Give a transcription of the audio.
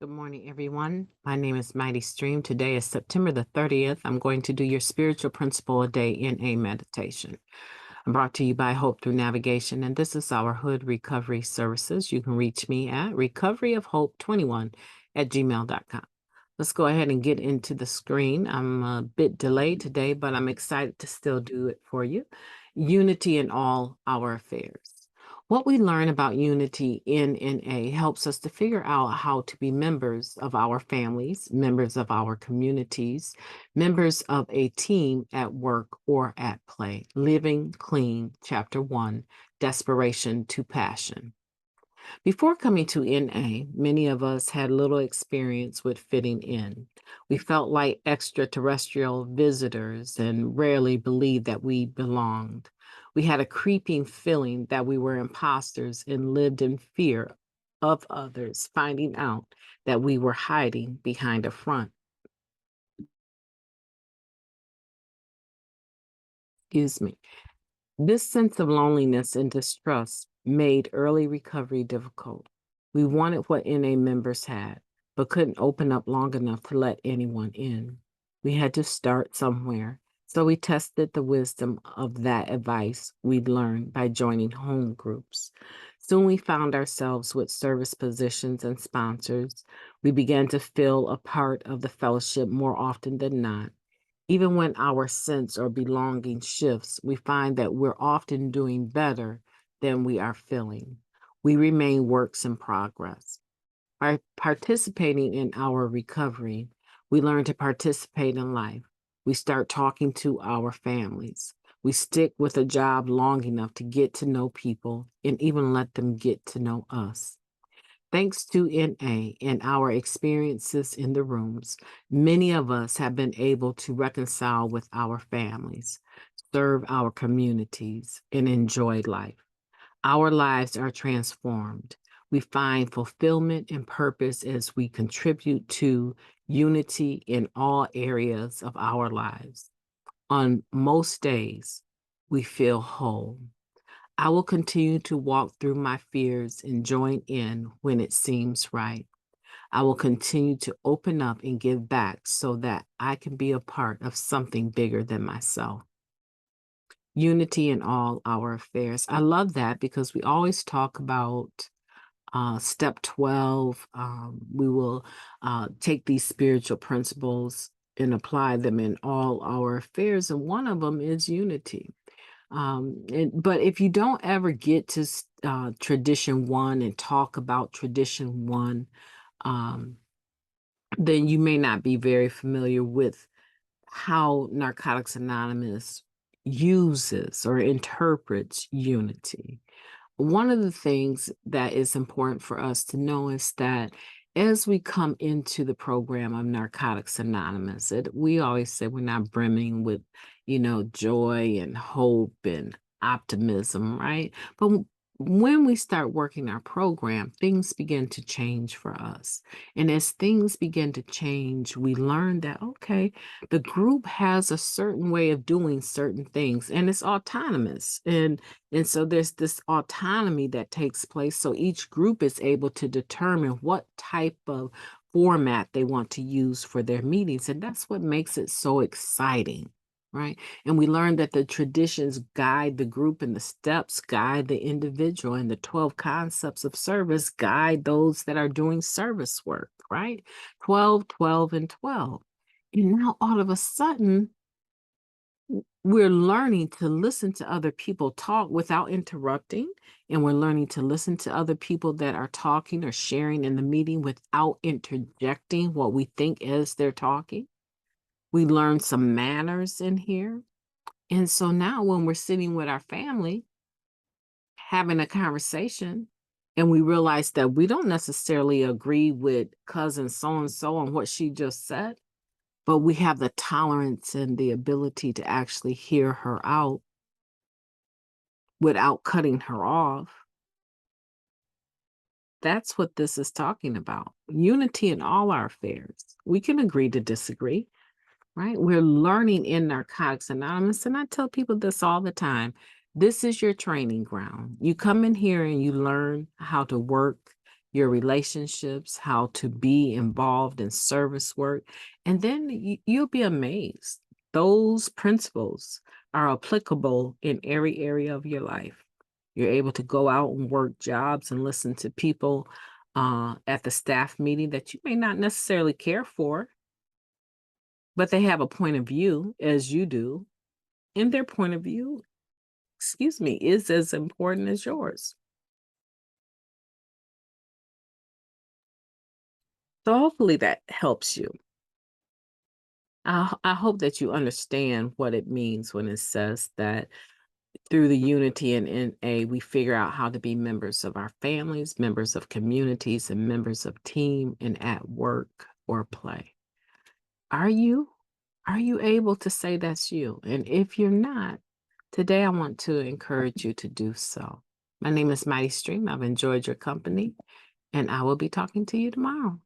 Good morning, everyone. My name is Mighty Stream. Today is September the 30th. I'm going to do your spiritual principle a day in a meditation. I'm brought to you by Hope Through Navigation, and this is our Hood Recovery Services. You can reach me at recoveryofhope21@gmail.com. Let's go ahead and get into the screen. I'm a bit delayed today, but I'm excited to still do it for you. Unity in all our affairs. What we learn about unity in NA helps us to figure out how to be members of our families, members of our communities, members of a team at work or at play. Living Clean, Chapter 1, Desperation to Passion. Before coming to NA, many of us had little experience with fitting in. We felt like extraterrestrial visitors and rarely believed that we belonged. We had a creeping feeling that we were imposters and lived in fear of others finding out that we were hiding behind a front. Excuse me. This sense of loneliness and distrust made early recovery difficult. We wanted what NA members had, but couldn't open up long enough to let anyone in. We had to start somewhere, so we tested the wisdom of that advice we'd learned by joining home groups. Soon we found ourselves with service positions and sponsors. We began to feel a part of the fellowship more often than not. Even when our sense or belonging shifts, we find that we're often doing better than we are feeling. We remain works in progress. By participating in our recovery, we learn to participate in life. We start talking to our families. We stick with a job long enough to get to know people and even let them get to know us. Thanks to NA and our experiences in the rooms, many of us have been able to reconcile with our families, serve our communities, and enjoy life. Our lives are transformed. We find fulfillment and purpose as we contribute to unity in all areas of our lives. On most days, we feel whole. I will continue to walk through my fears and join in when it seems right. I will continue to open up and give back so that I can be a part of something bigger than myself. Unity in all our affairs. I love that because we always talk about step 12. We will take these spiritual principles and apply them in all our affairs. And one of them is unity. But if you don't ever get to tradition one and talk about tradition one, um, then you may not be very familiar with how Narcotics Anonymous uses or interprets unity. One of the things that is important for us to know is that as we come into the program of Narcotics Anonymous, we always say we're not brimming with, joy and hope and optimism, right? But when we start working our program, things begin to change for us. And as things begin to change, we learn that, okay, the group has a certain way of doing certain things and it's autonomous. And so there's this autonomy that takes place. So each group is able to determine what type of format they want to use for their meetings. And that's what makes it so exciting, right? And we learn that the traditions guide the group and the steps guide the individual, and the 12 concepts of service guide those that are doing service work, right? 12, 12, and 12. And now all of a sudden, we're learning to listen to other people talk without interrupting, and we're learning to listen to other people that are talking or sharing in the meeting without interjecting what we think as they're talking. We learn some manners in here. And so now when we're sitting with our family having a conversation and we realize that we don't necessarily agree with cousin so and so on what she just said, but we have the tolerance and the ability to actually hear her out without cutting her off. That's what this is talking about. Unity in all our affairs. We can agree to disagree, right? We're learning in Narcotics Anonymous, and I tell people this all the time. This is your training ground. You come in here and you learn how to work your relationships, how to be involved in service work, and then you'll be amazed. Those principles are applicable in every area of your life. You're able to go out and work jobs and listen to people at the staff meeting that you may not necessarily care for, but they have a point of view as you do, and their point of view, is as important as yours. So hopefully that helps you. I hope that you understand what it means when it says that through the unity in NA, we figure out how to be members of our families, members of communities, and members of team and at work or play. Are you? Are you able to say that's you? And if you're not, today I want to encourage you to do so. My name is Mighty Stream. I've enjoyed your company, and I will be talking to you tomorrow.